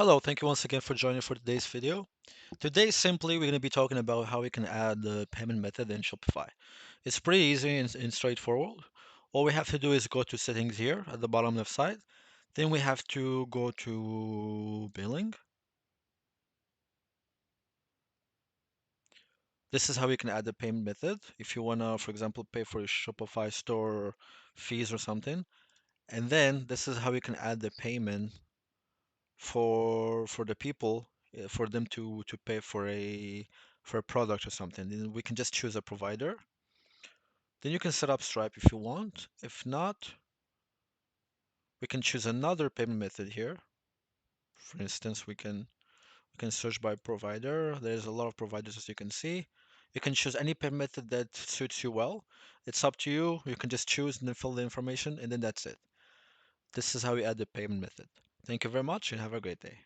Hello, thank you once again for joining for today's video. Today, simply, we're going to be talking about how we can add the payment method in Shopify. It's pretty easy and straightforward. All we have to do is go to settings here at the bottom left side. Then we have to go to billing. This is how we can add the payment method. If you want to, for example, pay for your Shopify Store fees or something. And then this is how we can add the payment for the people for them to pay for a product or something. Then we can just choose a provider. Then you can set up Stripe if you want. If not, we can choose another payment method here. For instance, we can search by provider. There's a lot of providers as you can see. You can choose any payment method that suits you well. It's up to you. You can just choose and then fill the information, and then that's it. This is how we add the payment method. Thank you very much and have a great day.